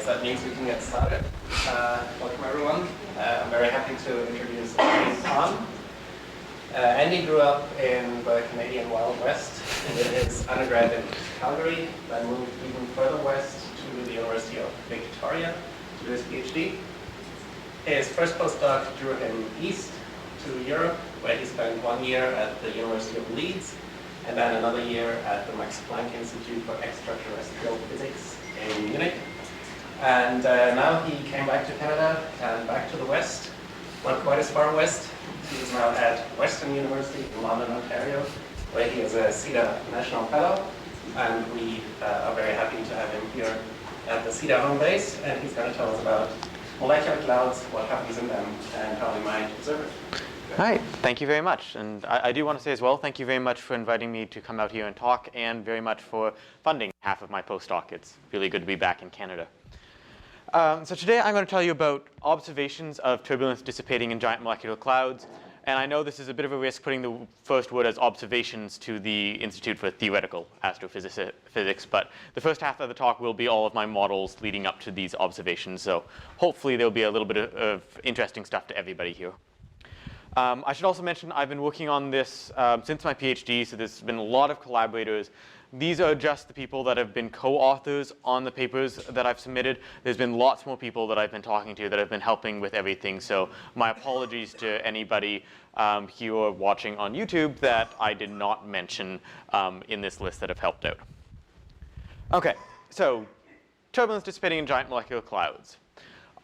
guess that means we can get started. Welcome everyone. I'm very happy to introduce Andy Khan. Andy grew up in the Canadian Wild West. He did his undergrad in Calgary, then moved even further west to the University of Victoria to do his PhD. His first postdoc drew him east to Europe, where he spent 1 year at the University of Leeds, and then another year at the Max Planck Institute for Extraterrestrial Physics in Munich. And now he came back to Canada and back to the West, not quite as far west. He is now at Western University in London, Ontario, where he is a CITA National Fellow. And we are very happy to have him here at the CITA home base. And he's going to tell us about molecular clouds, what happens in them, and how we might observe it. All right, thank you very much. And I do want to say as well, thank you very much for inviting me to come out here and talk, and very much for funding half of my postdoc. It's really good to be back in Canada. So today I'm going to tell you about observations of turbulence dissipating in giant molecular clouds. And I know this is a bit of a risk putting the first word as observations to the Institute for Theoretical Astrophysics, but the first half of the talk will be all of my models leading up to these observations. So hopefully there'll be a little bit of interesting stuff to everybody here. I should also mention I've been working on this since my PhD, so there's been a lot of collaborators. These are just the people that have been co-authors on the papers that I've submitted. There's been lots more people that I've been talking to that have been helping with everything, so my apologies to anybody here or watching on YouTube that I did not mention in this list that have helped out. Okay, so turbulence dissipating in giant molecular clouds.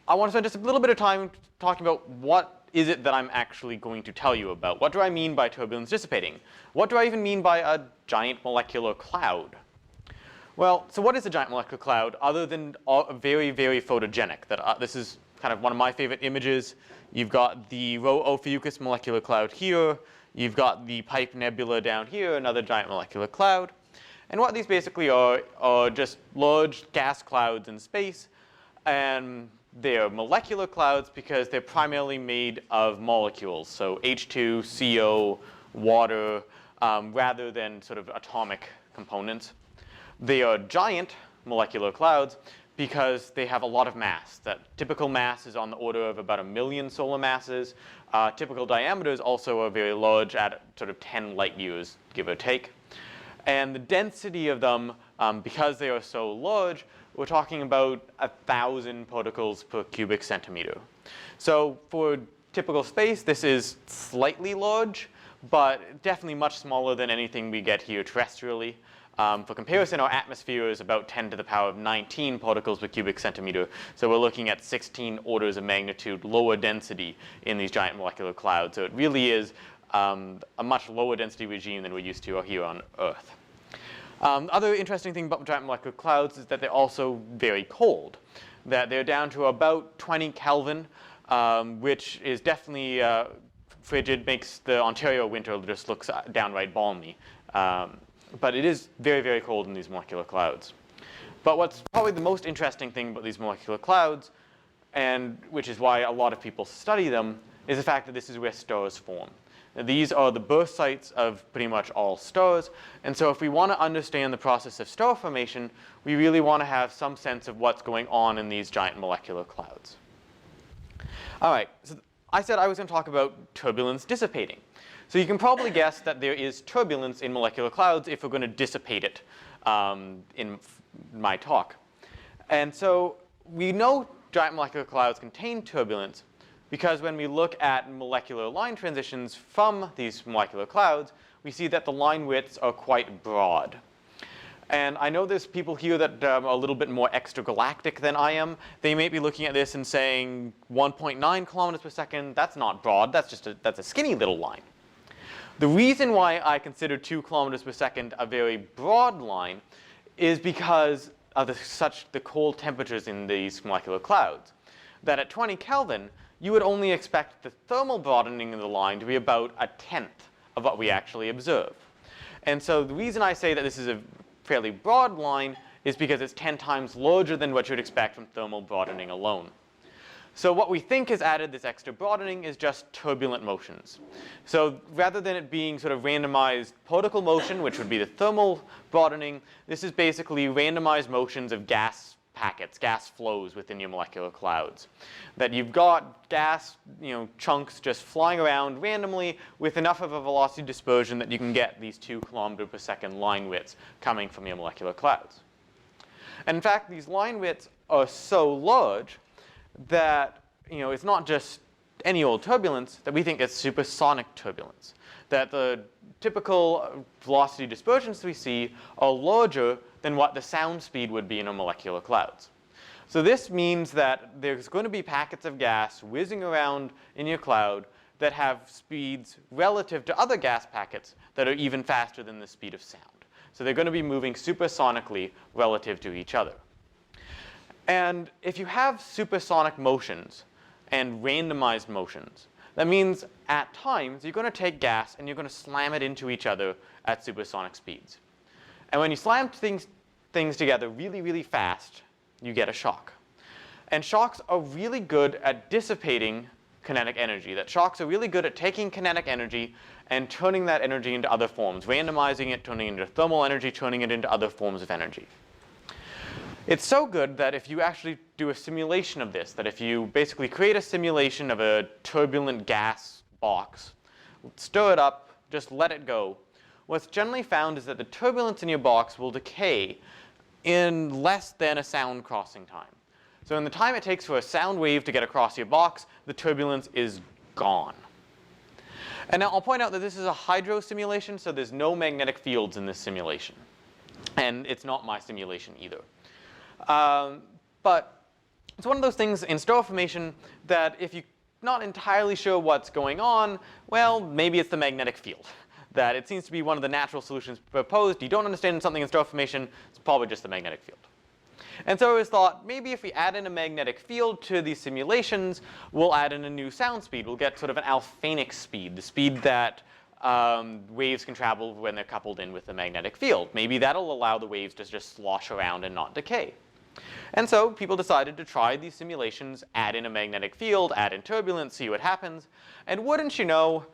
I want to spend just a little bit of time talking about what is it that I'm actually going to tell you about? What do I mean by turbulence dissipating? What do I even mean by a giant molecular cloud? Well, so what is a giant molecular cloud other than very, very photogenic? This is kind of one of my favorite images. You've got the Rho Ophiuchus molecular cloud here. You've got the Pipe Nebula down here, another giant molecular cloud. And what these basically are just large gas clouds in space. And they're molecular clouds because they're primarily made of molecules, so H2, CO, water, rather than sort of atomic components. They are giant molecular clouds because they have a lot of mass. That typical mass is on the order of about 1 million solar masses. Typical diameters also are very large at sort of 10 light years, give or take. And the density of them, because they are so large, we're talking about 1,000 particles per cubic centimeter. So for typical space, this is slightly large, but definitely much smaller than anything we get here terrestrially. For comparison, our atmosphere is about 10 to the power of 19 particles per cubic centimeter. So we're looking at 16 orders of magnitude lower density in these giant molecular clouds. So it really is a much lower density regime than we're used to here on Earth. Other interesting thing about giant molecular clouds is that they're also very cold. That they're down to about 20 Kelvin, which is definitely frigid, makes the Ontario winter just look downright balmy. But it is very, very cold in these molecular clouds. But what's probably the most interesting thing about these molecular clouds, and which is why a lot of people study them, is the fact that this is where stars form. These are the birth sites of pretty much all stars. And so if we want to understand the process of star formation, we really want to have some sense of what's going on in these giant molecular clouds. All right, so I said I was going to talk about turbulence dissipating. So you can probably guess that there is turbulence in molecular clouds if we're going to dissipate it in my talk. And so we know giant molecular clouds contain turbulence because when we look at molecular line transitions from these molecular clouds, we see that the line widths are quite broad. And I know there's people here that are a little bit more extragalactic than I am. They may be looking at this and saying 1.9 kilometers per second, that's not broad, that's a skinny little line. The reason why I consider 2 kilometers per second a very broad line is because of the cold temperatures in these molecular clouds. That at 20 Kelvin, you would only expect the thermal broadening of the line to be about 1/10 of what we actually observe. And so the reason I say that this is a fairly broad line is because it's 10 times larger than what you would expect from thermal broadening alone. So what we think has added this extra broadening is just turbulent motions. So rather than it being sort of randomized particle motion, which would be the thermal broadening, this is basically randomized motions of gas packets, gas flows within your molecular clouds. That you've got gas, chunks just flying around randomly with enough of a velocity dispersion that you can get these 2 km/s line widths coming from your molecular clouds. And in fact, these line widths are so large that it's not just any old turbulence, that we think it's supersonic turbulence. That the typical velocity dispersions we see are larger than what the sound speed would be in our molecular clouds. So this means that there's going to be packets of gas whizzing around in your cloud that have speeds relative to other gas packets that are even faster than the speed of sound. So they're going to be moving supersonically relative to each other. And if you have supersonic motions and randomized motions, that means at times you're going to take gas and you're going to slam it into each other at supersonic speeds. And when you slam things together really, really fast, you get a shock. And shocks are really good at dissipating kinetic energy. That shocks are really good at taking kinetic energy and turning that energy into other forms, randomizing it, turning it into thermal energy, turning it into other forms of energy. It's so good that if you actually do a simulation of this, that if you basically create a simulation of a turbulent gas box, stir it up, just let it go, what's generally found is that the turbulence in your box will decay in less than a sound crossing time. So in the time it takes for a sound wave to get across your box, the turbulence is gone. And now I'll point out that this is a hydro simulation, so there's no magnetic fields in this simulation. And it's not my simulation either. But it's one of those things in star formation that if you're not entirely sure what's going on, well, maybe it's the magnetic field. That it seems to be one of the natural solutions proposed. You don't understand something in star formation, it's probably just the magnetic field. And so it was thought, maybe if we add in a magnetic field to these simulations, we'll add in a new sound speed. We'll get sort of an alphanic speed, the speed that waves can travel when they're coupled in with the magnetic field. Maybe that'll allow the waves to just slosh around and not decay. And so people decided to try these simulations, add in a magnetic field, add in turbulence, see what happens. And wouldn't you know,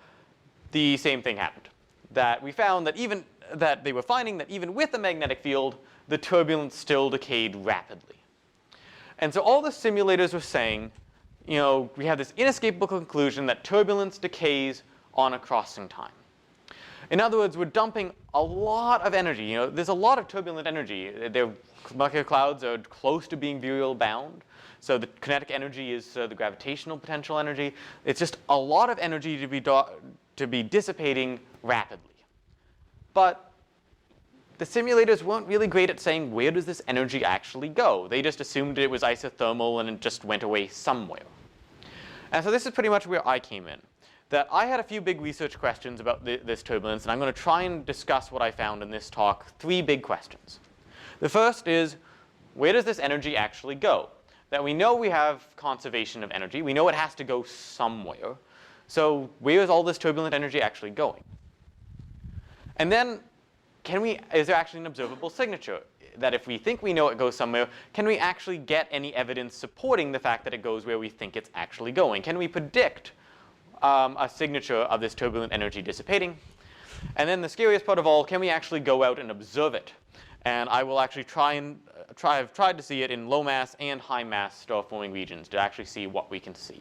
the same thing happened. That we found that they were finding that even with the magnetic field, the turbulence still decayed rapidly. And so all the simulators were saying, we have this inescapable conclusion that turbulence decays on a crossing time. In other words, we're dumping a lot of energy. There's a lot of turbulent energy. Their molecular clouds are close to being virial bound. So the kinetic energy is the gravitational potential energy. It's just a lot of energy to be dissipating rapidly. But the simulators weren't really great at saying, where does this energy actually go? They just assumed it was isothermal and it just went away somewhere. And so this is pretty much where I came in. That I had a few big research questions about this turbulence, and I'm going to try and discuss what I found in this talk. 3 big questions. The first is, where does this energy actually go? That we know we have conservation of energy. We know it has to go somewhere. So where is all this turbulent energy actually going? And then, is there actually an observable signature? That if we think we know it goes somewhere, can we actually get any evidence supporting the fact that it goes where we think it's actually going? Can we predict a signature of this turbulent energy dissipating? And then the scariest part of all, can we actually go out and observe it? And I will actually I've tried to see it in low mass and high mass star forming regions to actually see what we can see.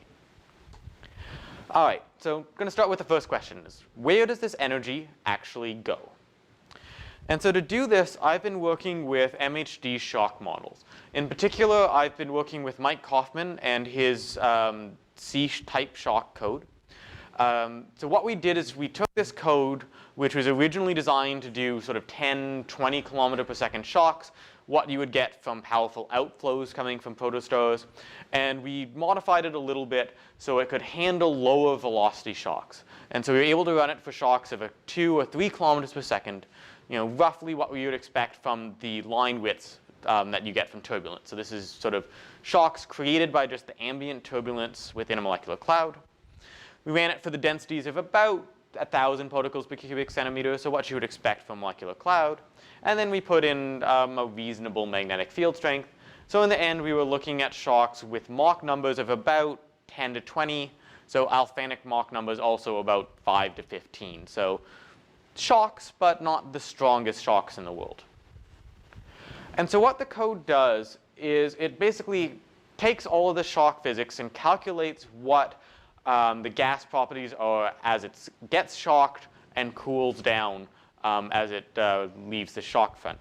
All right, so I'm going to start with the first question, is where does this energy actually go? And so to do this, I've been working with MHD shock models. In particular, I've been working with Mike Kaufman and his C-type shock code. So what we did is we took this code, which was originally designed to do sort of 10, 20 km/s shocks, what you would get from powerful outflows coming from protostars, and we modified it a little bit so it could handle lower velocity shocks. And so we were able to run it for shocks of 2 or 3 km/s, roughly what we would expect from the line widths that you get from turbulence. So this is sort of shocks created by just the ambient turbulence within a molecular cloud. We ran it for the densities of about 1,000 particles per cubic centimeter, so what you would expect from a molecular cloud. And then we put in a reasonable magnetic field strength. So in the end, we were looking at shocks with Mach numbers of about 10 to 20. So alphanic Mach numbers also about 5 to 15. So shocks, but not the strongest shocks in the world. And so what the code does is it basically takes all of the shock physics and calculates what the gas properties are as it gets shocked and cools down as it leaves the shock front.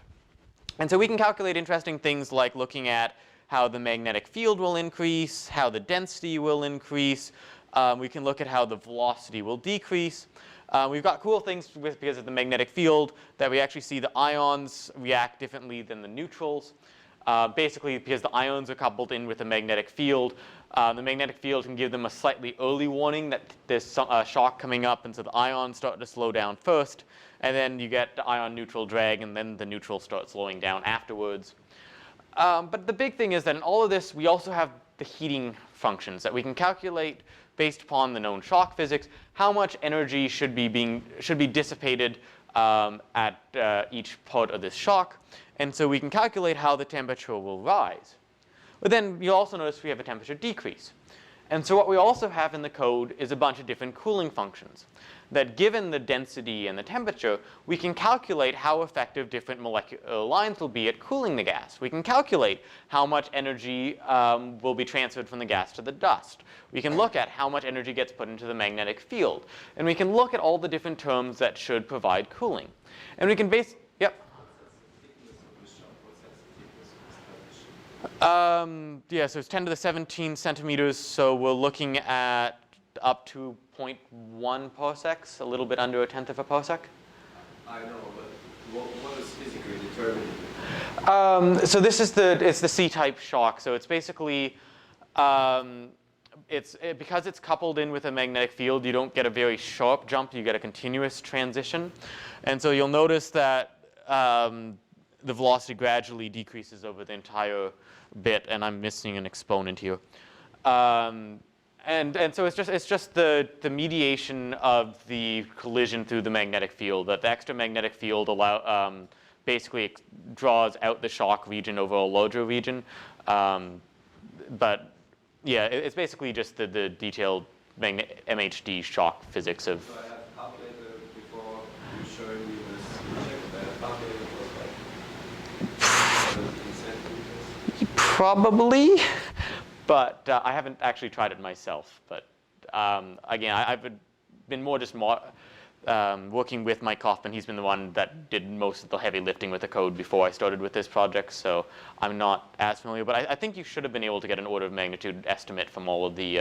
And so we can calculate interesting things like looking at how the magnetic field will increase, how the density will increase. We can look at how the velocity will decrease. We've got cool things because of the magnetic field that we actually see the ions react differently than the neutrals. Basically, because the ions are coupled in with the magnetic field can give them a slightly early warning that there's a shock coming up, and so the ions start to slow down first, and then you get the ion-neutral drag, and then the neutral starts slowing down afterwards. But the big thing is that in all of this, we also have the heating functions that we can calculate based upon the known shock physics, how much energy should be dissipated at each part of this shock. And so we can calculate how the temperature will rise. But then you'll also notice we have a temperature decrease. And so what we also have in the code is a bunch of different cooling functions that, given the density and the temperature, we can calculate how effective different molecular lines will be at cooling the gas. We can calculate how much energy will be transferred from the gas to the dust. We can look at how much energy gets put into the magnetic field. And we can look at all the different terms that should provide cooling. And we can yep. Yeah, so it's 10 to the 17 centimeters, so we're looking at up to 0.1 parsecs, a little bit under a tenth of a parsec. I know, but what is physically determined? So this is it's the C-type shock. So it's basically, because it's coupled in with a magnetic field, you don't get a very sharp jump, you get a continuous transition. And so you'll notice that the velocity gradually decreases over the entire bit, and I'm missing an exponent here. And so it's just the mediation of the collision through the magnetic field, that the extra magnetic field basically draws out the shock region over a larger region. But yeah, it's basically just the detailed MHD shock physics of. So I have calculated before you showed me this project, I have calculated it was like 17 centimeters. Probably, but I haven't actually tried it myself. But again, I've been more just working with Mike Kaufman. He's been the one that did most of the heavy lifting with the code before I started with this project, so I'm not as familiar. But I think you should have been able to get an order of magnitude estimate from all of the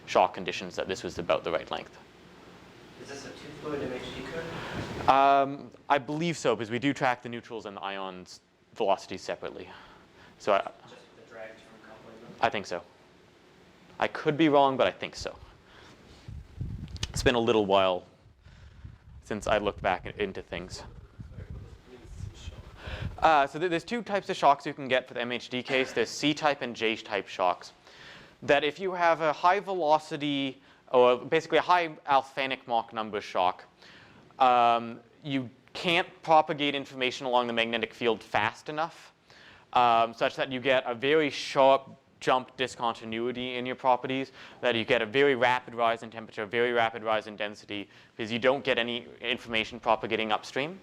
shock conditions that this was about the right length. Is this a two-fluid MHD code? I believe so, because we do track the neutrals and the ions velocities separately. So Just with the drag term coupling them? I think so. I could be wrong, but I think so. It's been a little while since I looked back into things. So there's two types of shocks you can get for the MHD case. There's C-type and J-type shocks. That if you have a high velocity, or basically a high alphanic Mach number shock, you can't propagate information along the magnetic field fast enough, such that you get a very sharp jump discontinuity in your properties, that you get a very rapid rise in temperature, a very rapid rise in density, because you don't get any information propagating upstream.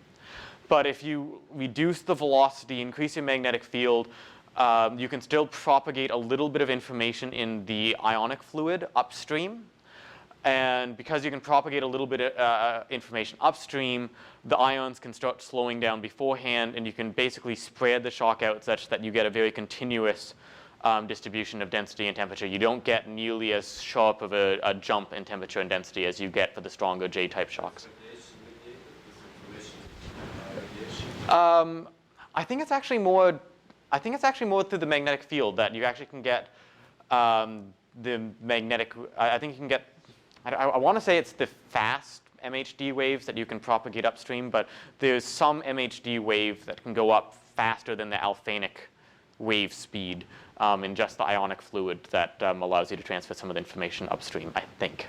But if you reduce the velocity, increase your magnetic field, you can still propagate a little bit of information in the ionic fluid upstream. And because you can propagate a little bit of information upstream, the ions can start slowing down beforehand, and you can basically spread the shock out such that you get a very continuous distribution of density and temperature. You don't get nearly as sharp of a jump in temperature and density as you get for the stronger J-type shocks. I think it's actually more through the magnetic field that you actually can get the magnetic. I think you can get. I want to say it's the fast MHD waves that you can propagate upstream, but there's some MHD wave that can go up faster than the alphanic wave speed in just the ionic fluid that allows you to transfer some of the information upstream, I think.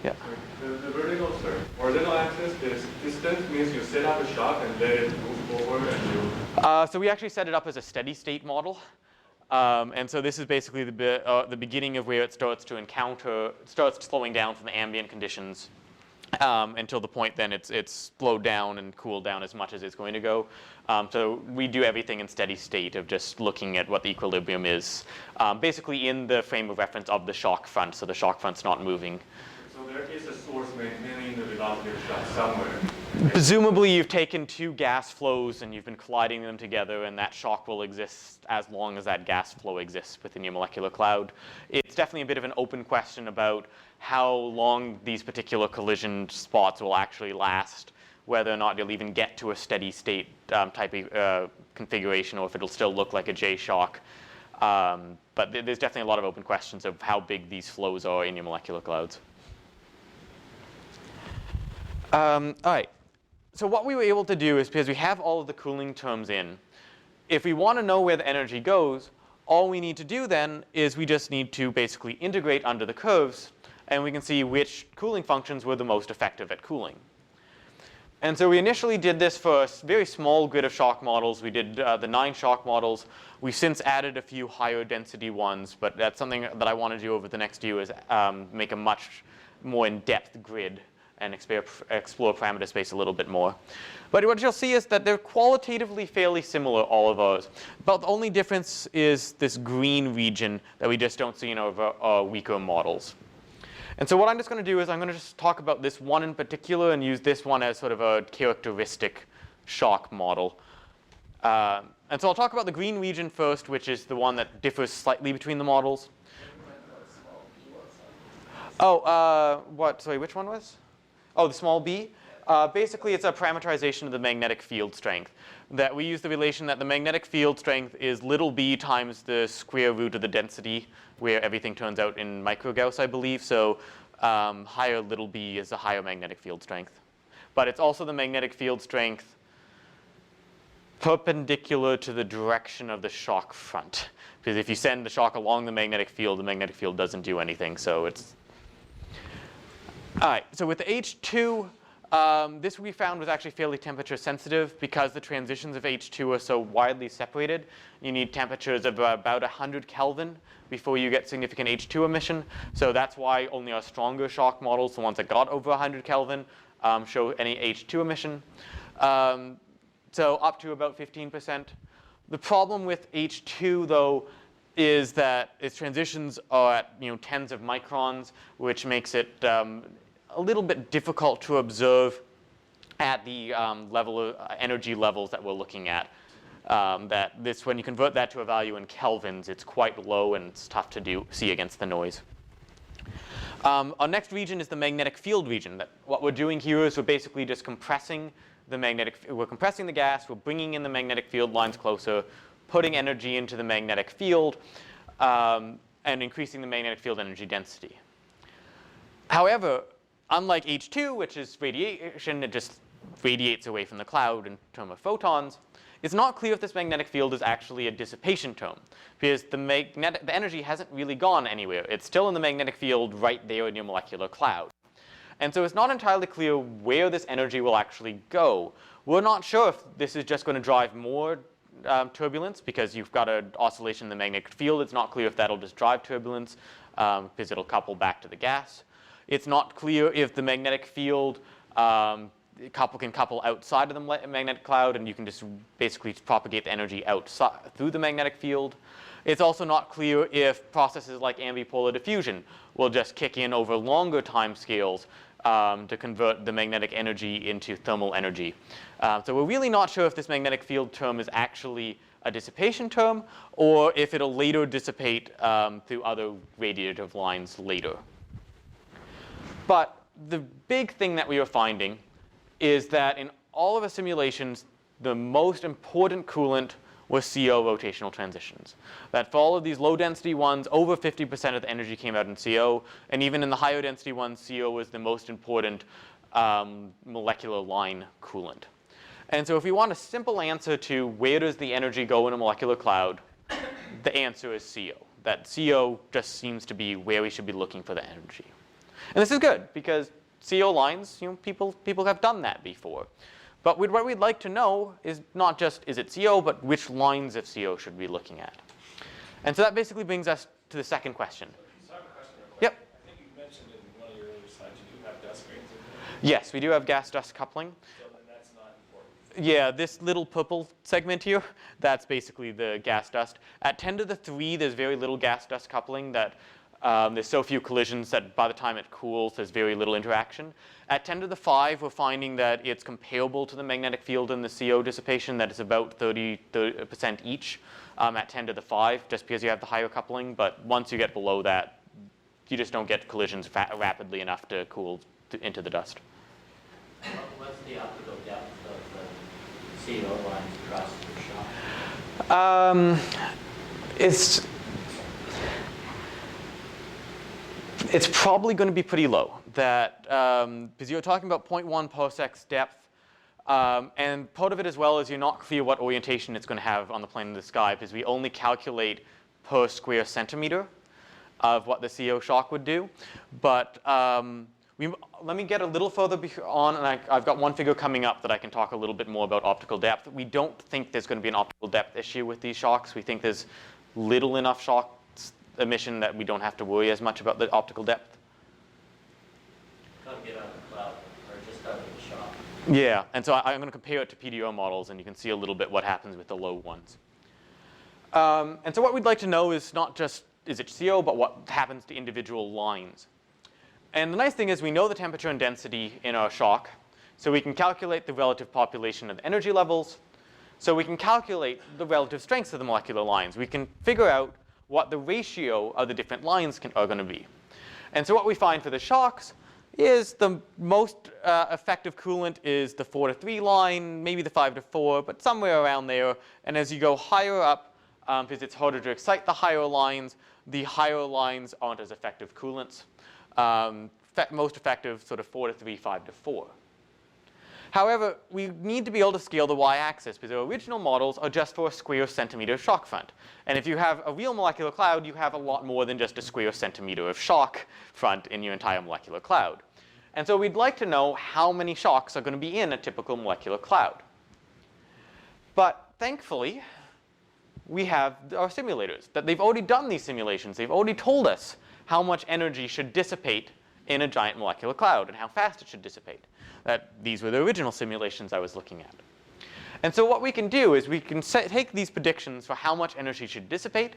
Yeah. The vertical axis, this distance means you set up a shock and let it move forward and you. So we actually set it up as a steady state model. And so this is basically the beginning of where it starts slowing down from the ambient conditions until the point then it's slowed down and cooled down as much as it's going to go. So we do everything in steady state of just looking at what the equilibrium is, basically in the frame of reference of the shock front, so the shock front's not moving. So there is a source maintaining the velocity of shock somewhere. Presumably you've taken two gas flows and you've been colliding them together, and that shock will exist as long as that gas flow exists within your molecular cloud. It's definitely a bit of an open question about how long these particular collision spots will actually last, whether or not you'll even get to a steady state type of configuration, or if it'll still look like a J-shock. But there's definitely a lot of open questions of how big these flows are in your molecular clouds. All right. So what we were able to do is, because we have all of the cooling terms in, if we want to know where the energy goes, all we need to do then is we just need to basically integrate under the curves, and we can see which cooling functions were the most effective at cooling. And so we initially did this for a very small grid of shock models. We did the 9 shock models. We've since added a few higher density ones, but that's something that I want to do over the next year, is make a much more in-depth grid and explore parameter space a little bit more. But what you'll see is that they're qualitatively fairly similar, all of ours. But the only difference is this green region that we just don't see in our weaker models. And so what I'm just going to do is I'm going to just talk about this one in particular and use this one as sort of a characteristic shock model. And so I'll talk about the green region first, which is the one that differs slightly between the models. Oh, sorry, which one was? Oh, the small b? Basically, it's a parameterization of the magnetic field strength. That we use the relation that the magnetic field strength is little b times the square root of the density, where everything turns out in microgauss, I believe. So higher little b is a higher magnetic field strength. But it's also the magnetic field strength perpendicular to the direction of the shock front. Because if you send the shock along the magnetic field doesn't do anything. So it's... All right, so with the H2, this we found was actually fairly temperature sensitive because the transitions of H2 are so widely separated. You need temperatures of about 100 Kelvin before you get significant H2 emission. So that's why only our stronger shock models, the ones that got over 100 Kelvin, show any H2 emission. So up to about 15%. The problem with H2, though, is that its transitions are at tens of microns, which makes it a little bit difficult to observe at the level of energy levels that we're looking at. When you convert that to a value in kelvins, it's quite low and it's tough to see against the noise. Our next region is the magnetic field region. What we're doing here is we're basically just compressing we're compressing the gas, we're bringing in the magnetic field lines closer, putting energy into the magnetic field, and increasing the magnetic field energy density. However, unlike H2, which is radiation, it just radiates away from the cloud in terms of photons, it's not clear if this magnetic field is actually a dissipation term, because the energy hasn't really gone anywhere. It's still in the magnetic field right there in your molecular cloud. And so it's not entirely clear where this energy will actually go. We're not sure if this is just going to drive more turbulence, because you've got an oscillation in the magnetic field. It's not clear if that'll just drive turbulence, because it'll couple back to the gas. It's not clear if the magnetic field can couple outside of the magnetic cloud, and you can just basically propagate the energy outside through the magnetic field. It's also not clear if processes like ambipolar diffusion will just kick in over longer time scales to convert the magnetic energy into thermal energy. So we're really not sure if this magnetic field term is actually a dissipation term, or if it'll later dissipate through other radiative lines later. But the big thing that we are finding is that in all of our simulations, the most important coolant was CO rotational transitions. That for all of these low density ones, over 50% of the energy came out in CO, and even in the higher density ones, CO was the most important molecular line coolant. And so if we want a simple answer to where does the energy go in a molecular cloud, the answer is CO. That CO just seems to be where we should be looking for the energy. And this is good, because CO lines, people have done that before. But what we'd like to know is not just is it CO, but which lines of CO should we be looking at. And so that basically brings us to the second question. So I have a question real quick. Yep. I think you mentioned in one of your earlier slides you do have dust grains in Yes, we do have gas-dust coupling. So then that's not important. Yeah, this little purple segment here, that's basically the gas dust. At 10 to the 3, there's very little gas dust coupling that there's so few collisions that by the time it cools, there's very little interaction. At 10 to the 5, we're finding that it's comparable to the magnetic field and the CO dissipation, that it's about 30% each at 10 to the 5, just because you have the higher coupling. But once you get below that, you just don't get collisions rapidly enough to cool into the dust. What's the optical depth of the CO lines across the shock? It's probably going to be pretty low. That because you're talking about 0.1 parsecs depth, and part of it as well is you're not clear what orientation it's going to have on the plane of the sky, because we only calculate per square centimeter of what the CO shock would do. But let me get a little further on, and I've got one figure coming up that I can talk a little bit more about optical depth. We don't think there's going to be an optical depth issue with these shocks. We think there's little enough shock emission that we don't have to worry as much about the optical depth. Come get out of the cloud, or just out of the shock. Yeah, and so I'm going to compare it to PDO models, and you can see a little bit what happens with the low ones. And so what we'd like to know is not just is it CO, but what happens to individual lines. And the nice thing is we know the temperature and density in our shock, so we can calculate the relative population of energy levels, so we can calculate the relative strengths of the molecular lines. We can figure out what the ratio of the different lines are going to be. And so what we find for the shocks is the most effective coolant is the 4 to 3 line, maybe the 5 to 4, but somewhere around there. And as you go higher up, because it's harder to excite the higher lines aren't as effective coolants. Most effective sort of 4 to 3, 5 to 4. However, we need to be able to scale the y-axis, because our original models are just for a square centimeter shock front. And if you have a real molecular cloud, you have a lot more than just a square centimeter of shock front in your entire molecular cloud. And so we'd like to know how many shocks are going to be in a typical molecular cloud. But thankfully, we have our simulators. That they've already done these simulations. They've already told us how much energy should dissipate in a giant molecular cloud and how fast it should dissipate. These were the original simulations I was looking at. And so what we can do is we can take these predictions for how much energy should dissipate,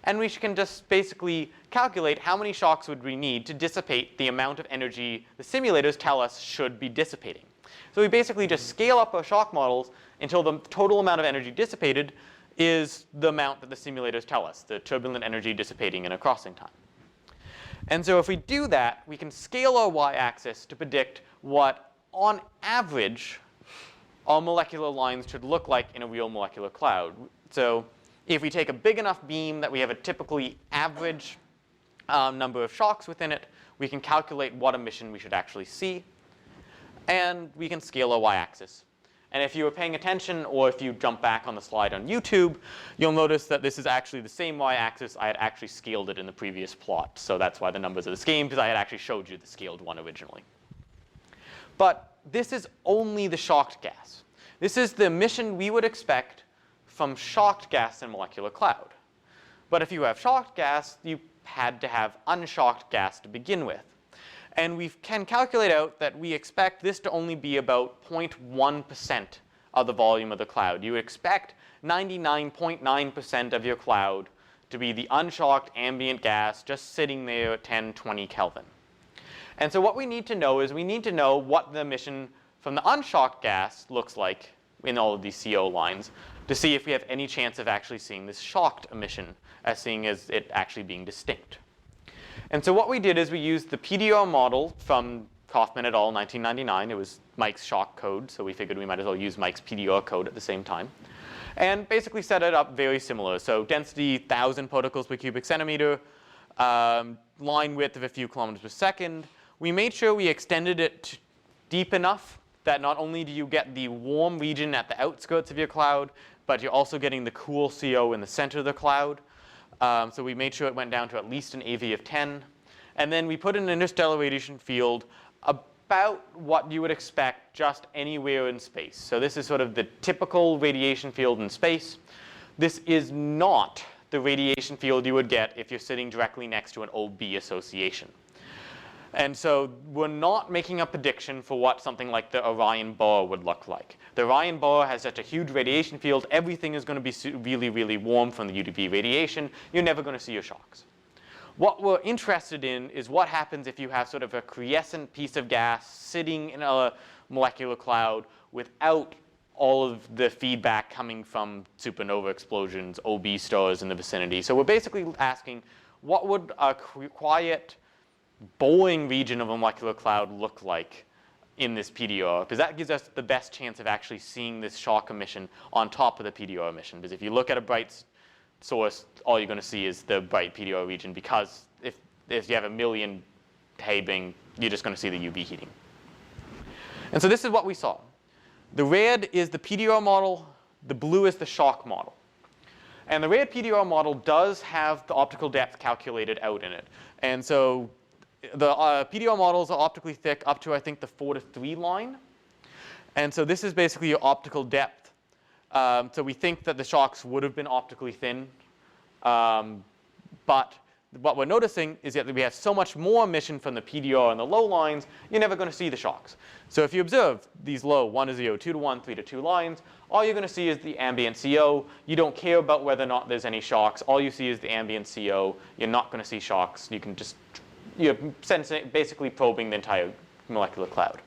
and we can just basically calculate how many shocks would we need to dissipate the amount of energy the simulators tell us should be dissipating. So we basically just scale up our shock models until the total amount of energy dissipated is the amount that the simulators tell us, the turbulent energy dissipating in a crossing time. And so if we do that, we can scale our y-axis to predict what, on average, our molecular lines should look like in a real molecular cloud. So if we take a big enough beam that we have a typically average number of shocks within it, we can calculate what emission we should actually see. And we can scale our y-axis. And if you were paying attention, or if you jump back on the slide on YouTube, you'll notice that this is actually the same y-axis. I had actually scaled it in the previous plot. So that's why the numbers are the same, because I had actually showed you the scaled one originally. But this is only the shocked gas. This is the emission we would expect from shocked gas in molecular cloud. But if you have shocked gas, you had to have unshocked gas to begin with. And we can calculate out that we expect this to only be about 0.1% of the volume of the cloud. You expect 99.9% of your cloud to be the unshocked ambient gas just sitting there at 10, 20 Kelvin. And so what we need to know is we need to know what the emission from the unshocked gas looks like in all of these CO lines to see if we have any chance of actually seeing this shocked emission as seeing as it actually being distinct. And so what we did is we used the PDO model from Kaufman et al. 1999. It was Mike's shock code, so we figured we might as well use Mike's PDO code at the same time. And basically set it up very similar. So density, 1,000 particles per cubic centimeter, line width of a few kilometers per second. We made sure we extended it deep enough that not only do you get the warm region at the outskirts of your cloud, but you're also getting the cool CO in the center of the cloud. So we made sure it went down to at least an AV of 10. And then we put in an interstellar radiation field about what you would expect just anywhere in space. So this is sort of the typical radiation field in space. This is not the radiation field you would get if you're sitting directly next to an OB association. And so we're not making a prediction for what something like the Orion borer would look like. The Orion borer has such a huge radiation field, everything is going to be really, really warm from the UV radiation. You're never going to see your shocks. What we're interested in is what happens if you have sort of a quiescent piece of gas sitting in a molecular cloud without all of the feedback coming from supernova explosions, OB stars in the vicinity. So we're basically asking, what would a quiet, boring region of a molecular cloud look like in this PDR? Because that gives us the best chance of actually seeing this shock emission on top of the PDR emission. Because if you look at a bright source, all you're going to see is the bright PDR region, because if you have a million Hebing, you're just going to see the UV heating. And so this is what we saw. The red is the PDR model, the blue is the shock model. And the red PDR model does have the optical depth calculated out in it. And so the PDR models are optically thick up to, I think, the 4 to 3 line. And so this is basically your optical depth. So we think that the shocks would have been optically thin. But what we're noticing is that we have so much more emission from the PDR and the low lines, you're never going to see the shocks. So if you observe these low 1 to 0, 2 to 1, 3 to 2 lines, all you're going to see is the ambient CO. You don't care about whether or not there's any shocks. All you see is the ambient CO. You're not going to see shocks. You can just, you're basically probing the entire molecular cloud.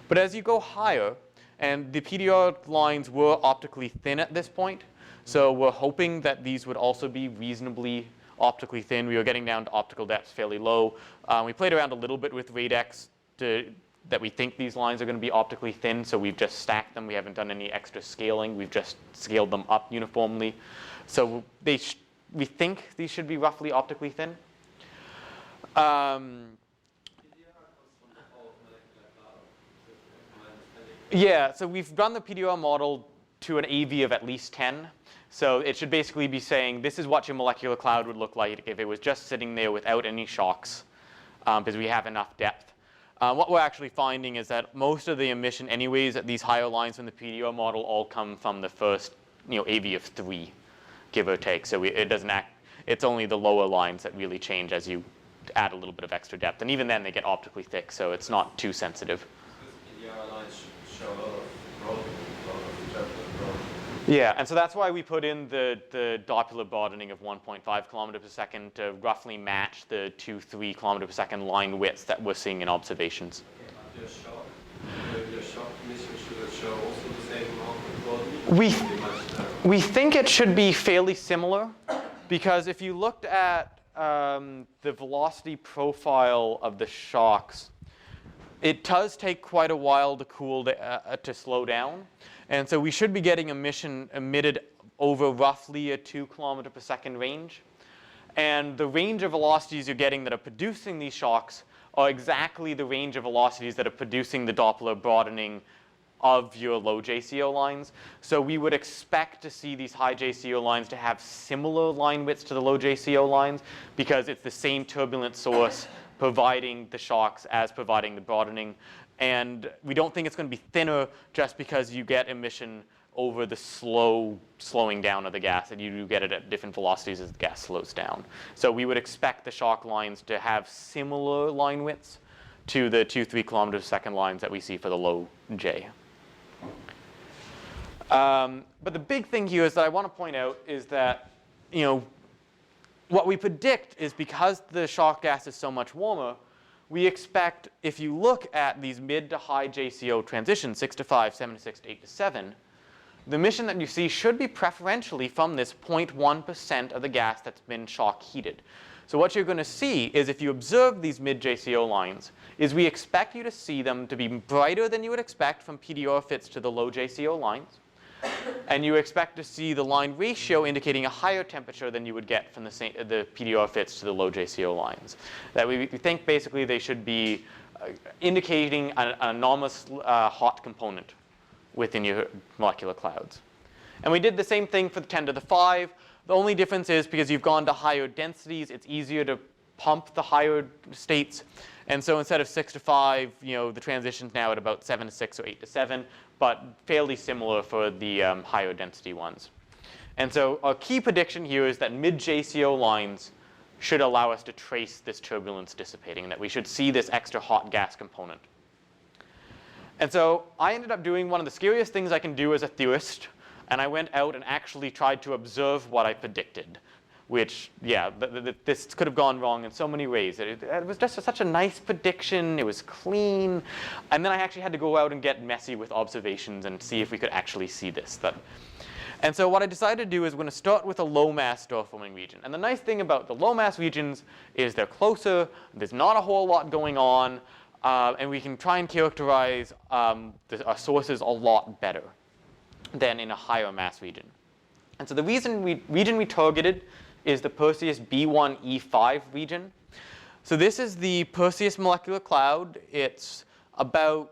But as you go higher, and the PDR lines were optically thin at this point, so we're hoping that these would also be reasonably optically thin. We were getting down to optical depths fairly low. We played around a little bit with Radex that we think these lines are going to be optically thin, so we've just stacked them. We haven't done any extra scaling. We've just scaled them up uniformly. So we think these should be roughly optically thin. Yeah, so we've run the PDR model to an AV of at least 10. So it should basically be saying this is what your molecular cloud would look like if it was just sitting there without any shocks, because we have enough depth. What we're actually finding is that most of the emission anyways at these higher lines in the PDR model all come from the first AV of 3, give or take. So it doesn't it's only the lower lines that really change as you add a little bit of extra depth. And even then they get optically thick, so it's not too sensitive. These PDR lines show a lot of broadening, a lot of turbulent broadening. Yeah, and so that's why we put in the Doppler broadening of 1.5 kilometer per second to roughly match the 2-3 kilometer per second line widths that we're seeing in observations. Okay, but your shock emission should show also the same amount of broadening? We think it should be fairly similar, because if you looked at the velocity profile of the shocks, it does take quite a while to cool to slow down. And so we should be getting emission emitted over roughly a 2 kilometer per second range. And the range of velocities you're getting that are producing these shocks are exactly the range of velocities that are producing the Doppler broadening of your low JCO lines. So we would expect to see these high JCO lines to have similar line widths to the low JCO lines, because it's the same turbulent source providing the shocks as providing the broadening. And we don't think it's going to be thinner just because you get emission over the slowing down of the gas, and you do get it at different velocities as the gas slows down. So we would expect the shock lines to have similar line widths to the 2-3 kilometer per second lines that we see for the low J. But the big thing here is that I want to point out is that, what we predict is because the shock gas is so much warmer, we expect, if you look at these mid to high JCO transitions, 6 to 5, 7 to 6 to 8 to 7, the emission that you see should be preferentially from this 0.1% of the gas that's been shock heated. So what you're going to see is, if you observe these mid JCO lines, is we expect you to see them to be brighter than you would expect from PDR fits to the low JCO lines. And you expect to see the line ratio indicating a higher temperature than you would get from the PDR fits to the low JCO lines. That we think basically they should be indicating an anomalous hot component within your molecular clouds. And we did the same thing for the 10 to the 5. The only difference is because you've gone to higher densities, it's easier to pump the higher states. And so instead of 6 to 5, the transition's now at about 7 to 6 or 8 to 7, but fairly similar for the higher density ones. And so our key prediction here is that mid-JCO lines should allow us to trace this turbulence dissipating, that we should see this extra hot gas component. And so I ended up doing one of the scariest things I can do as a theorist, and I went out and actually tried to observe what I predicted, which, yeah, this could have gone wrong in so many ways. It was just such a nice prediction. It was clean. And then I actually had to go out and get messy with observations and see if we could actually see this. And so what I decided to do is we're going to start with a low mass star forming region. And the nice thing about the low mass regions is they're closer, there's not a whole lot going on, and we can try and characterize our sources a lot better than in a higher mass region. And so the region we targeted is the Perseus B1E5 region. So this is the Perseus molecular cloud. It's about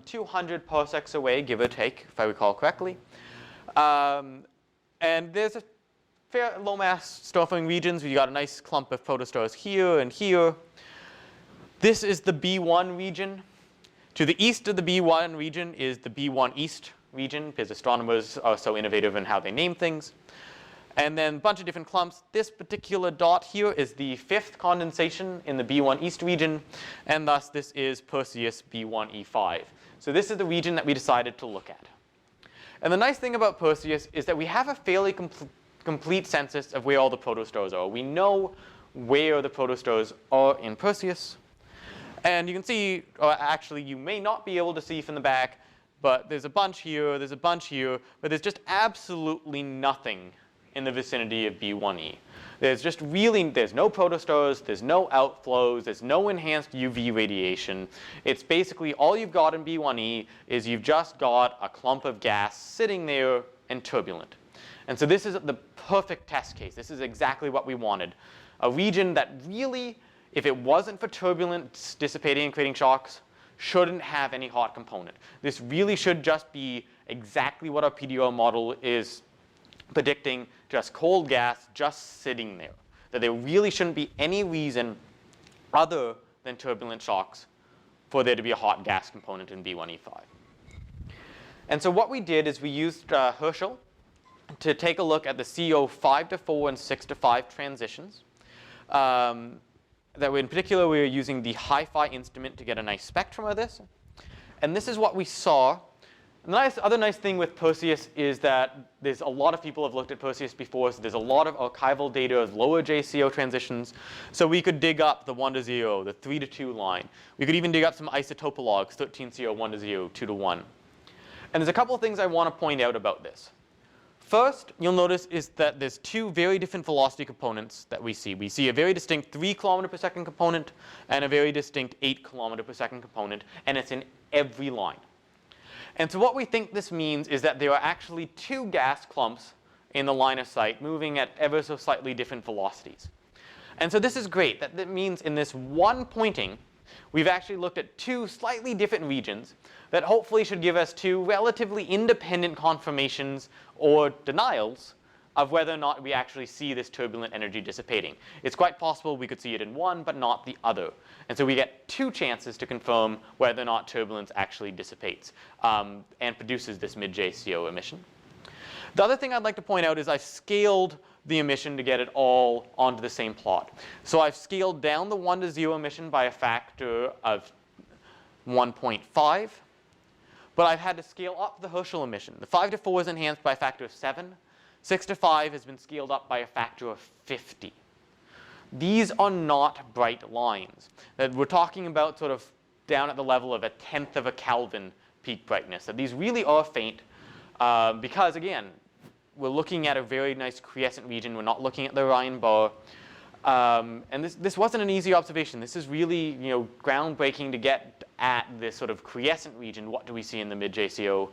200 parsecs away, give or take, if I recall correctly. And there's a fair low mass star forming regions. We've got a nice clump of protostars here and here. This is the B1 region. To the east of the B1 region is the B1 East region, because astronomers are so innovative in how they name things. And then a bunch of different clumps. This particular dot here is the 5th condensation in the B1 East region, and thus this is Perseus B1E5. So this is the region that we decided to look at. And the nice thing about Perseus is that we have a fairly complete census of where all the protostars are. We know where the protostars are in Perseus. And you can see, or actually you may not be able to see from the back, but there's a bunch here, there's a bunch here, but there's just absolutely nothing in the vicinity of B1e. There's no protostars, there's no outflows, there's no enhanced UV radiation. It's basically all you've got in B1e is you've just got a clump of gas sitting there and turbulent. And so this is the perfect test case. This is exactly what we wanted. A region that really, if it wasn't for turbulence dissipating and creating shocks, shouldn't have any hot component. This really should just be exactly what our PDO model is predicting, just cold gas just sitting there. That there really shouldn't be any reason other than turbulent shocks for there to be a hot gas component in B1E5. And so what we did is we used Herschel to take a look at the CO 5 to 4 and 6 to 5 transitions. In particular, we were using the hi-fi instrument to get a nice spectrum of this. And this is what we saw. And the other nice thing with Perseus is that there's a lot of people have looked at Perseus before, so there's a lot of archival data of lower JCO transitions. So we could dig up the 1 to 0, the 3 to 2 line. We could even dig up some isotopologs, 13CO, 1 to 0, 2 to 1. And there's a couple of things I want to point out about this. First, you'll notice is that there's two very different velocity components that we see. We see a very distinct 3 km per second component and a very distinct 8 km per second component, and it's in every line. And so what we think this means is that there are actually 2 gas clumps in the line of sight moving at ever so slightly different velocities. And so this is great. That means in this one pointing, we've actually looked at 2 slightly different regions that hopefully should give us 2 relatively independent confirmations or denials of whether or not we actually see this turbulent energy dissipating. It's quite possible we could see it in one, but not the other. And so we get 2 chances to confirm whether or not turbulence actually dissipates and produces this mid-JCO emission. The other thing I'd like to point out is I've scaled the emission to get it all onto the same plot. So I've scaled down the 1 to 0 emission by a factor of 1.5, but I've had to scale up the Herschel emission. The 5 to 4 is enhanced by a factor of 7. 6 to 5 has been scaled up by a factor of 50. These are not bright lines. That we're talking about sort of down at the level of 1/10 of a Kelvin peak brightness. So these really are faint because, again, we're looking at a very nice quiescent region. We're not looking at the Orion bar. And this wasn't an easy observation. This is really groundbreaking to get at this sort of quiescent region. What do we see in the mid-JCO?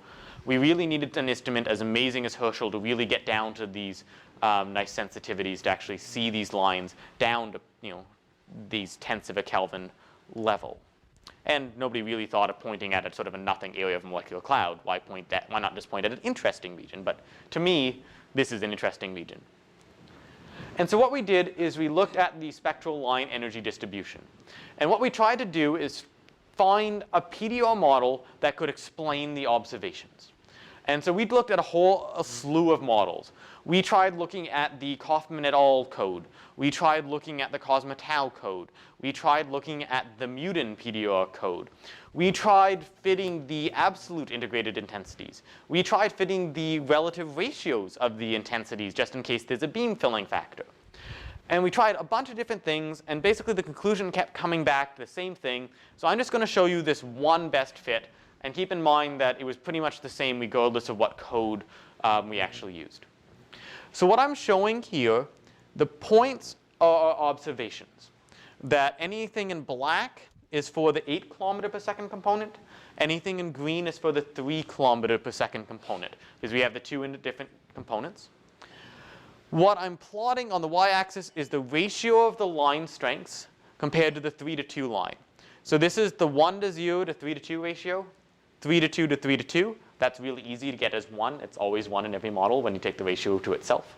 We really needed an instrument as amazing as Herschel to really get down to these nice sensitivities to actually see these lines down to these tenths of a Kelvin level. And nobody really thought of pointing at a sort of a nothing area of a molecular cloud. Why not just point at an interesting region? But to me, this is an interesting region. And so what we did is we looked at the spectral line energy distribution. And what we tried to do is find a PDO model that could explain the observations. And so we looked at a slew of models. We tried looking at the Kaufman et al. Code. We tried looking at the Cosmetau code. We tried looking at the Muden PDR code. We tried fitting the absolute integrated intensities. We tried fitting the relative ratios of the intensities just in case there's a beam filling factor. And we tried a bunch of different things, and basically the conclusion kept coming back to the same thing. So I'm just going to show you this one best fit, and keep in mind that it was pretty much the same regardless of what code we actually used. So what I'm showing here, the points are observations. That anything in black is for the 8 kilometer per second component. Anything in green is for the 3 kilometer per second component, because we have the two different components. What I'm plotting on the y-axis is the ratio of the line strengths compared to the 3:2 line. So this is the 1:0 to 3:2 ratio, 3:2 to 3:2. That's really easy to get as 1. It's always 1 in every model when you take the ratio to itself.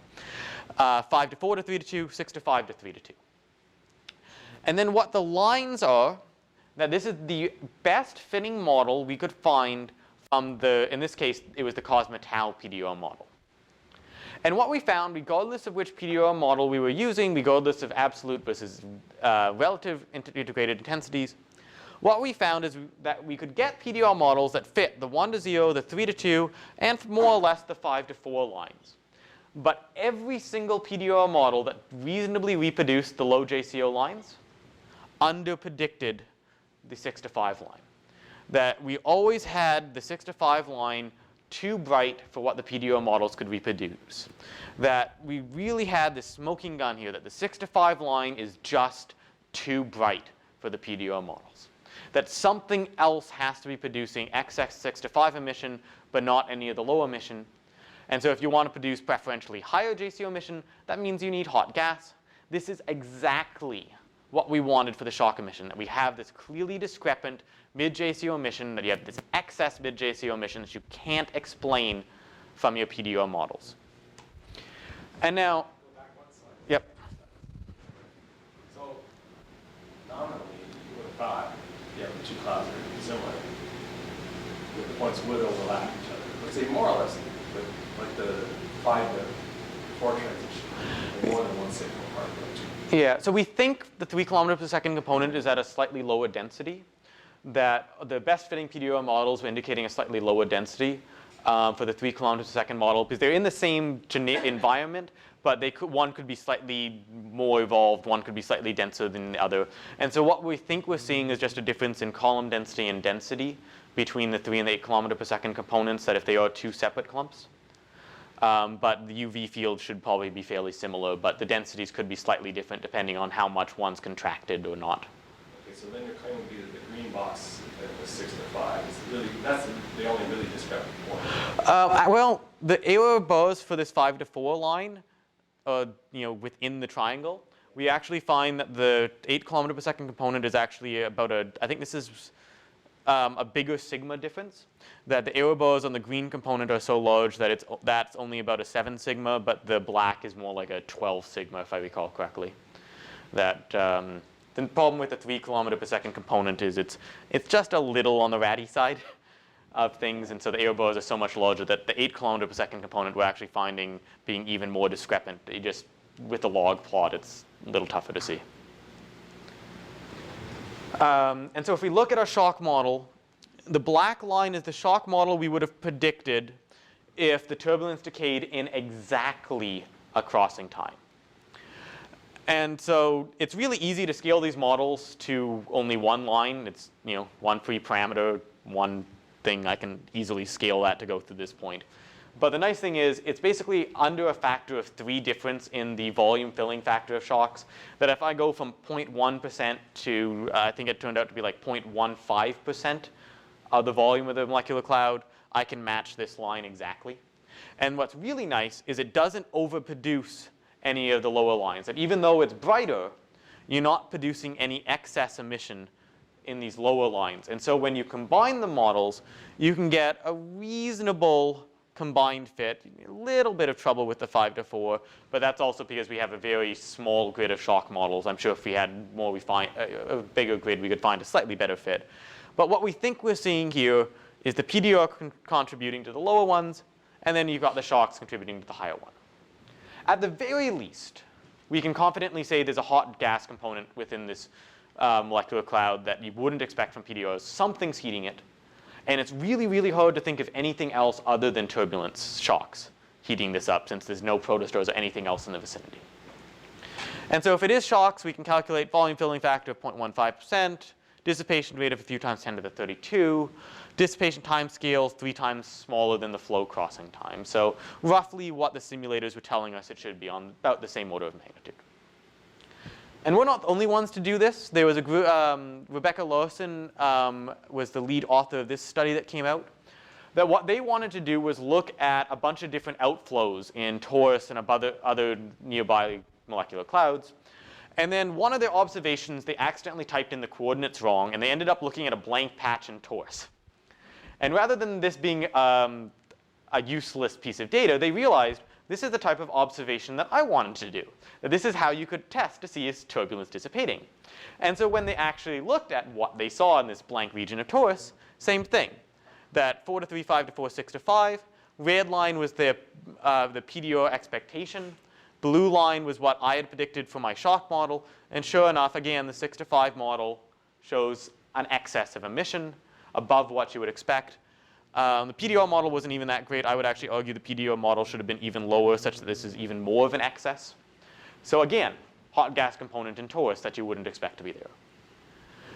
5:4 to 3:2, 6:5 to 3:2. And then what the lines are, that this is the best fitting model we could find from in this case, it was the Cosmetau PDR model. And what we found, regardless of which PDR model we were using, regardless of absolute versus relative integrated intensities, what we found is that we could get PDR models that fit the 1:0, the 3:2, and more or less the 5:4 lines. But every single PDR model that reasonably reproduced the low JCO lines underpredicted the 6:5 line. That we always had the 6:5 line too bright for what the PDR models could reproduce. That we really had this smoking gun here, that the 6:5 line is just too bright for the PDR models. That something else has to be producing excess 6:5 emission, but not any of the low emission. And so if you want to produce preferentially higher JCO emission, that means you need hot gas. This is exactly what we wanted for the shock emission, that we have this clearly discrepant mid-JCO emission, that you have this excess mid-JCO emission that you can't explain from your PDR models. And now, yep. So nominally, you would have thought the two clouds are similar. The points would overlap each other. Let's say more or less, but like the 5 to 4 transition, more than one signal apart from each other. Yeah, so we think the 3 kilometer per second component is at a slightly lower density. That the best fitting PDR models were indicating a slightly lower density for the 3 kilometers per second model, because they're in the same environment, but one could be slightly more evolved, one could be slightly denser than the other. And so what we think we're seeing is just a difference in column density and density between the 3 and the 8 kilometer per second components, that if they are two separate clumps. But the UV field should probably be fairly similar, but the densities could be slightly different depending on how much one's contracted or not. Okay, so then your claim would be that the green box that was 6 to 5 is really, that's the only really discrepant point. Well, the error bars for this 5 to 4 line, within the triangle, we actually find that the 8 kilometer per second component is actually about I think this is a bigger sigma difference. That the error bars on the green component are so large that that's only about a 7 sigma, but the black is more like a 12 sigma, if I recall correctly. That the problem with the 3 kilometer per second component is it's just a little on the ratty side of things, and so the error bars are so much larger that the 8 kilometer per second component we're actually finding being even more discrepant. With the log plot, it's a little tougher to see. And so if we look at our shock model, the black line is the shock model we would have predicted if the turbulence decayed in exactly a crossing time. And so it's really easy to scale these models to only one line. It's one free parameter, one thing. I can easily scale that to go through this point. But the nice thing is it's basically under a factor of 3 difference in the volume filling factor of shocks. That if I go from 0.1% to, I think it turned out to be like 0.15% of the volume of the molecular cloud, I can match this line exactly. And what's really nice is it doesn't overproduce any of the lower lines. That even though it's brighter, you're not producing any excess emission in these lower lines. And so when you combine the models, you can get a reasonable combined fit. A little bit of trouble with the 5 to 4, but that's also because we have a very small grid of shock models. I'm sure if we had a bigger grid, we could find a slightly better fit. But what we think we're seeing here is the PDO contributing to the lower ones, and then you've got the shocks contributing to the higher one. At the very least, we can confidently say there's a hot gas component within this molecular cloud that you wouldn't expect from PDOs. Something's heating it. And it's really, really hard to think of anything else other than turbulence shocks heating this up, since there's no protostars or anything else in the vicinity. And so if it is shocks, we can calculate volume filling factor of 0.15%, dissipation rate of a few times 10 to the 32, dissipation time scale 3 times smaller than the flow crossing time. So roughly what the simulators were telling us it should be on about the same order of magnitude. And we're not the only ones to do this. There was a group, Rebecca Larson was the lead author of this study that came out. That what they wanted to do was look at a bunch of different outflows in Taurus and other nearby molecular clouds. And then one of their observations, they accidentally typed in the coordinates wrong, and they ended up looking at a blank patch in Taurus. And rather than this being a useless piece of data, they realized this is the type of observation that I wanted to do. That this is how you could test to see is turbulence dissipating. And so when they actually looked at what they saw in this blank region of Taurus, same thing. That 4 to 3, 5 to 4, 6 to 5. Red line was the PDO expectation. Blue line was what I had predicted for my shock model. And sure enough, again, the 6 to 5 model shows an excess of emission above what you would expect. The PDO model wasn't even that great. I would actually argue the PDO model should have been even lower, such that this is even more of an excess. So again, hot gas component in Taurus that you wouldn't expect to be there.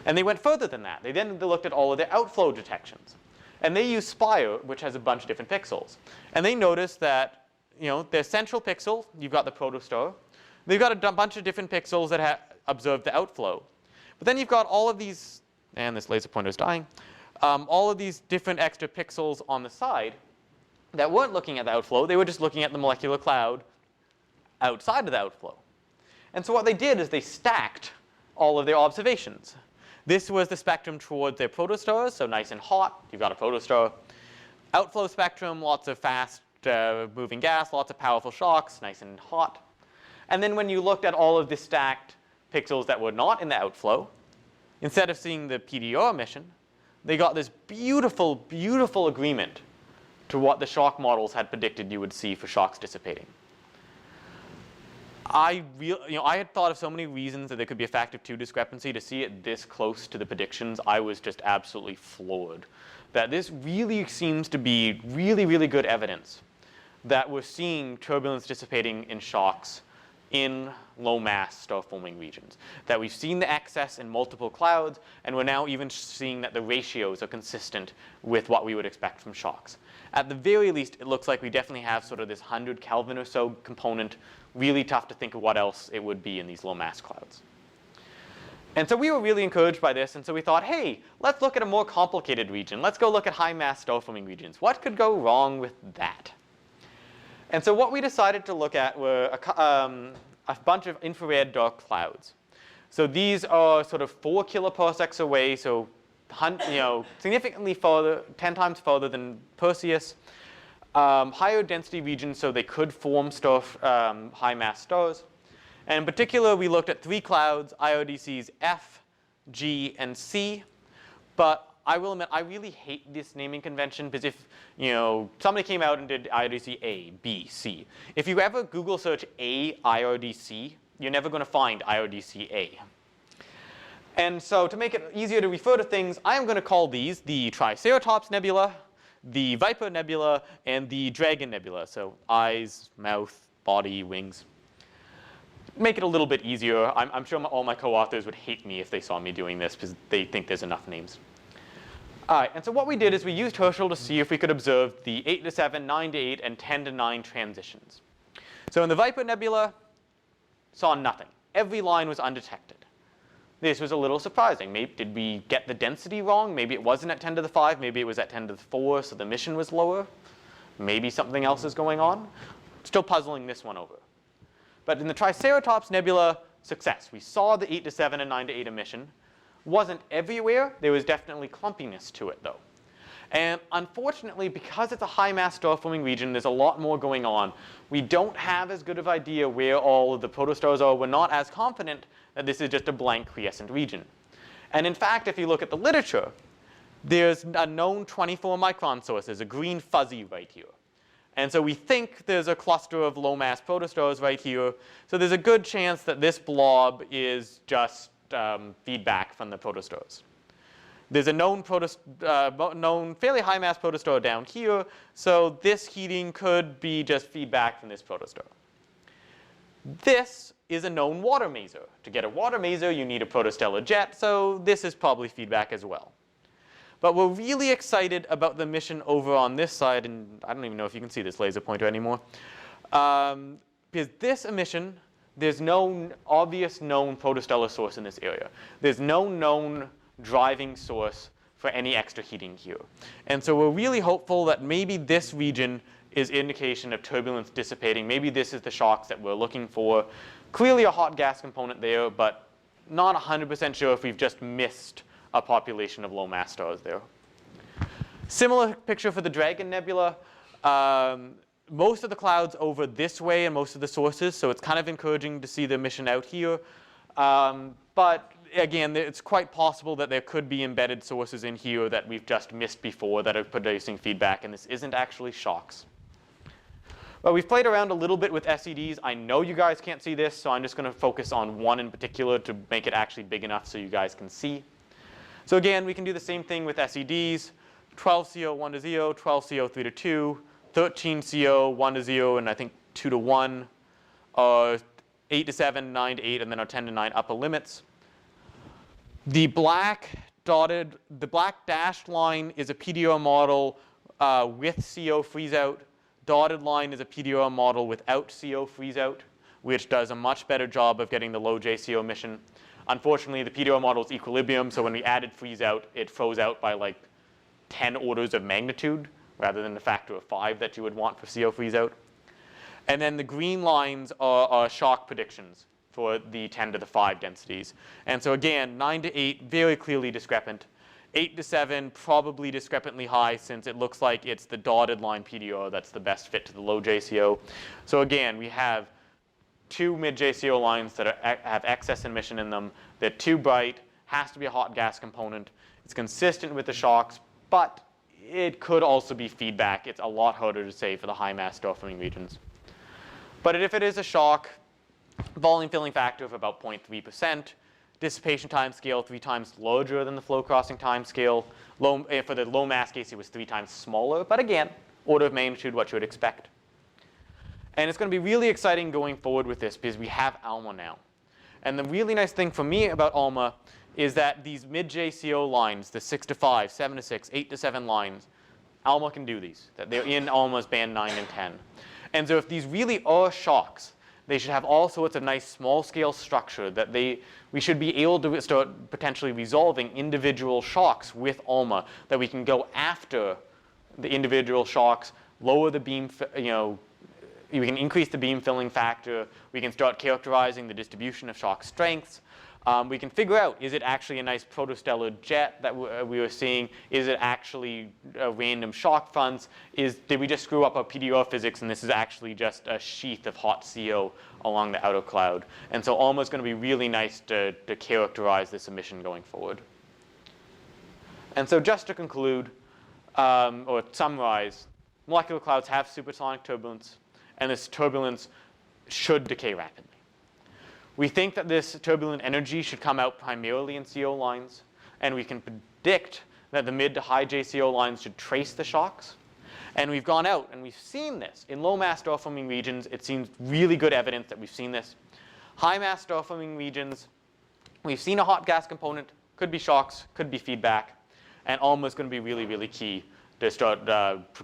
And they went further than that. They looked at all of their outflow detections. And they used Spire, which has a bunch of different pixels. And they noticed that, their central pixel, you've got the protostar. They've got a bunch of different pixels that observe the outflow. But then you've got all of these, and this laser pointer is dying, all of these different extra pixels on the side that weren't looking at the outflow. They were just looking at the molecular cloud outside of the outflow. And so what they did is they stacked all of their observations. This was the spectrum towards their protostars, so nice and hot. You've got a protostar. Outflow spectrum, lots of fast moving gas, lots of powerful shocks, nice and hot. And then when you looked at all of the stacked pixels that were not in the outflow, instead of seeing the PDO emission, they got this beautiful, beautiful agreement to what the shock models had predicted you would see for shocks dissipating. I had thought of so many reasons that there could be a factor of 2 discrepancy. To see it this close to the predictions, I was just absolutely floored. That this really seems to be really, really good evidence that we're seeing turbulence dissipating in shocks in low mass star-forming regions. That we've seen the excess in multiple clouds, and we're now even seeing that the ratios are consistent with what we would expect from shocks. At the very least, it looks like we definitely have sort of this 100 Kelvin or so component. Really tough to think of what else it would be in these low mass clouds. And so we were really encouraged by this, and so we thought, hey, let's look at a more complicated region. Let's go look at high mass star-forming regions. What could go wrong with that? And so what we decided to look at were a bunch of infrared dark clouds. So these are sort of 4 kiloparsecs away, so significantly farther, 10 times farther than Perseus. Higher density regions, so they could form high mass stars. And in particular, we looked at 3 clouds, IRDCs F, G, and C. But I will admit, I really hate this naming convention, because if somebody came out and did IRDC A, B, C, if you ever Google search A IRDC, you're never going to find IRDC A. And so to make it easier to refer to things, I am going to call these the Triceratops Nebula, the Viper Nebula, and the Dragon Nebula. So eyes, mouth, body, wings. Make it a little bit easier. I'm sure all my co-authors would hate me if they saw me doing this, because they think there's enough names. All right, and so what we did is we used Herschel to see if we could observe the 8 to 7, 9 to 8, and 10 to 9 transitions. So in the Viper Nebula, saw nothing. Every line was undetected. This was a little surprising. Maybe, did we get the density wrong? Maybe it wasn't at 10 to the 5. Maybe it was at 10 to the 4, so the emission was lower. Maybe something else is going on. Still puzzling this one over. But in the Triceratops Nebula, success. We saw the 8 to 7 and 9 to 8 emission. Wasn't everywhere. There was definitely clumpiness to it, though. And unfortunately, because it's a high-mass star-forming region, there's a lot more going on. We don't have as good of an idea where all of the protostars are. We're not as confident that this is just a blank quiescent region. And in fact, if you look at the literature, there's a known 24 micron source. There's a green fuzzy right here. And so we think there's a cluster of low mass protostars right here. So there's a good chance that this blob is just feedback from the protostars. There's a known fairly high mass protostar down here. So this heating could be just feedback from this protostar. This is a known water maser. To get a water maser, you need a protostellar jet. So this is probably feedback as well. But we're really excited about the mission over on this side, and I don't even know if you can see this laser pointer anymore. Because this emission, there's no obvious known protostellar source in this area. There's no known driving source for any extra heating here. And so we're really hopeful that maybe this region is indication of turbulence dissipating. Maybe this is the shocks that we're looking for. Clearly a hot gas component there, but not 100% sure if we've just missed a population of low mass stars there. Similar picture for the Dragon Nebula. Most of the clouds over this way and most of the sources, so it's kind of encouraging to see the mission out here. But again, it's quite possible that there could be embedded sources in here that we've just missed before that are producing feedback, and this isn't actually shocks. Well, we've played around a little bit with SEDs. I know you guys can't see this, so I'm just going to focus on one in particular to make it actually big enough so you guys can see. So again, we can do the same thing with SEDs, 12CO 1 to 0, 12CO 3 to 2, 13CO 1 to 0, and I think 2 to 1, 8 to 7, 9 to 8, and then our 10 to 9 upper limits. The black dashed line is a PDO model with CO freeze out. Dotted line is a PDO model without CO freeze out, which does a much better job of getting the low JCO emission. Unfortunately, the PDO model is equilibrium, so when we added freeze out, it froze out by like 10 orders of magnitude rather than the factor of 5 that you would want for CO freeze out. And then the green lines are shock predictions for the 10 to the 5 densities. And so again, 9 to 8, very clearly discrepant. 8 to 7, probably discrepantly high since it looks like it's the dotted line PDO that's the best fit to the low JCO. So again, we have 2 mid-JCO lines that have excess emission in them. They're too bright, has to be a hot gas component. It's consistent with the shocks, but it could also be feedback. It's a lot harder to say for the high mass star-forming regions. But if it is a shock, volume filling factor of about 0.3%, dissipation time scale 3 times larger than the flow crossing time scale. For the low mass case, it was 3 times smaller, but again, order of magnitude what you would expect. And it's going to be really exciting going forward with this because we have ALMA now. And the really nice thing for me about ALMA is that these mid-JCO lines, the 6 to 5, 7 to 6, 8 to 7 lines, ALMA can do these. That they're in ALMA's band 9 and 10. And so if these really are shocks, they should have all sorts of nice small-scale structure that we should be able to start potentially resolving individual shocks with ALMA, that we can go after the individual shocks, lower the beam, we can increase the beam filling factor. We can start characterizing the distribution of shock strengths. We can figure out, is it actually a nice protostellar jet that we were seeing? Is it actually random shock fronts? Did we just screw up our PDO physics and this is actually just a sheath of hot CO along the outer cloud? And so ALMA is going to be really nice to characterize this emission going forward. And so just to conclude, or summarize, molecular clouds have supersonic turbulence, and this turbulence should decay rapidly. We think that this turbulent energy should come out primarily in CO lines, and we can predict that the mid to high JCO lines should trace the shocks. And we've gone out and we've seen this. In low mass star-forming regions, it seems really good evidence that we've seen this. High mass star-forming regions, we've seen a hot gas component, could be shocks, could be feedback, and ALMA is going to be really, really key to start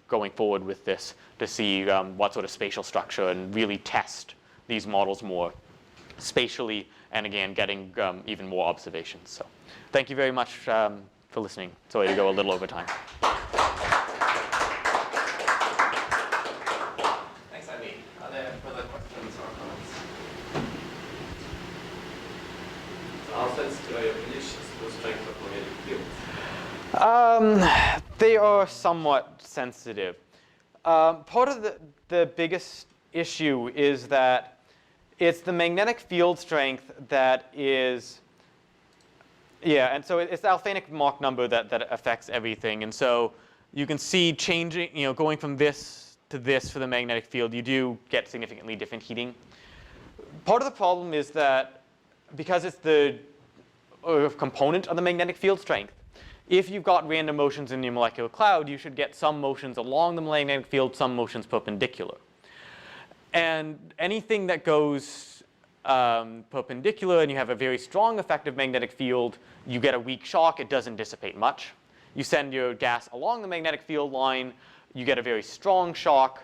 going forward with this to see what sort of spatial structure and really test these models more spatially, and again, getting even more observations. So thank you very much for listening. Sorry to go a little over time. Thanks, Andy. Are there further questions or comments? So how sensitive are your conditions to the strength of magnetic fields? They are somewhat sensitive. Part of the biggest issue is that it's the magnetic field strength that is Yeah, and so it's the alphanic Mach number that affects everything. And so you can see changing, going from this to this for the magnetic field, you do get significantly different heating. Part of the problem is that because it's the component of the magnetic field strength, if you've got random motions in your molecular cloud, you should get some motions along the magnetic field, some motions perpendicular. And anything that goes perpendicular and you have a very strong effective magnetic field, you get a weak shock, it doesn't dissipate much. You send your gas along the magnetic field line, you get a very strong shock,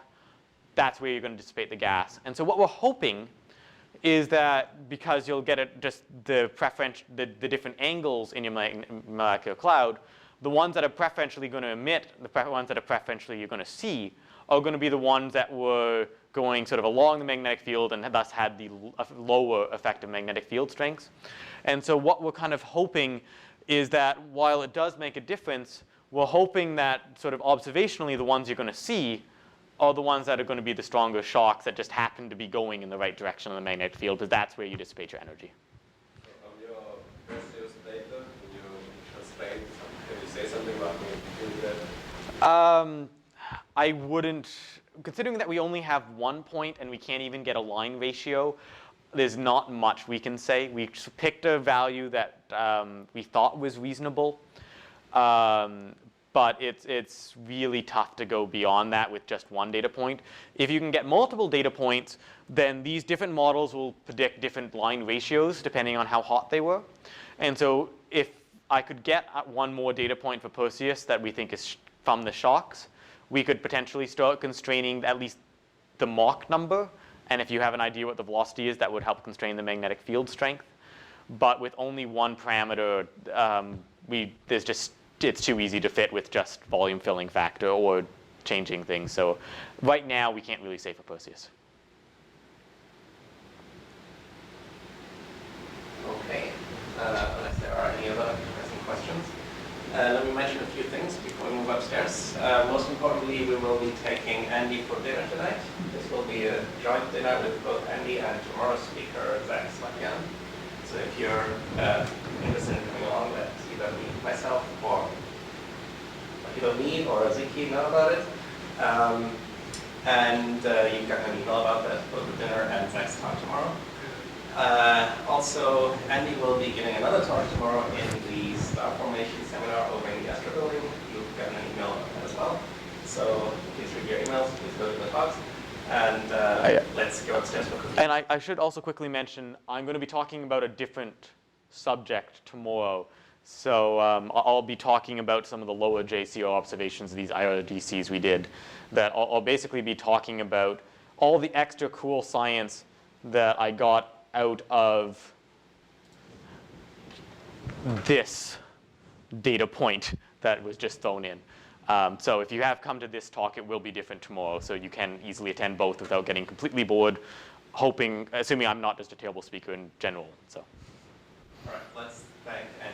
that's where you're going to dissipate the gas. And so what we're hoping is that because you'll get just the different angles in your molecular cloud, the ones that are preferentially going to emit, the ones that are preferentially you're going to see, are going to be the ones that were going sort of along the magnetic field and thus had the lower effective magnetic field strengths. And so what we're kind of hoping is that while it does make a difference, we're hoping that sort of observationally the ones you're going to see are the ones that are going to be the stronger shocks that just happen to be going in the right direction of the magnetic field, because that's where you dissipate your energy. So on your precious data, when you translate, can you say something about doing that? I wouldn't, considering that we only have 1 point and we can't even get a line ratio, there's not much we can say. We picked a value that we thought was reasonable, but it's really tough to go beyond that with just one data point. If you can get multiple data points, then these different models will predict different line ratios depending on how hot they were. And so if I could get one more data point for Perseus that we think is from the shocks, we could potentially start constraining at least the Mach number. And if you have an idea what the velocity is, that would help constrain the magnetic field strength. But with only one parameter, it's too easy to fit with just volume filling factor or changing things. So right now, we can't really say for Perseus. Okay, unless there are any other pressing questions. Let me mention a few things before we move upstairs. Most importantly, we will be taking Andy for dinner tonight. This will be a joint dinner with both Andy and tomorrow's speaker, Zach Slakian. So if you're interested in coming along, let either me, myself, or either me or Ziki know about it. And you can an email about that, both the dinner and Zach's talk tomorrow. Also, Andy will be giving another talk tomorrow in the star formation seminar over in the Astra building. You'll get an email about that as well. So please read your emails, please go to the talks, and let's go upstairs for cookies. And I should also quickly mention, I'm going to be talking about a different subject tomorrow. So I'll be talking about some of the lower JCO observations of these IRDCs we did. That I'll basically be talking about all the extra cool science that I got out of this data point that was just thrown in. So if you have come to this talk, it will be different tomorrow. So you can easily attend both without getting completely bored, assuming I'm not just a terrible speaker in general. So. All right, let's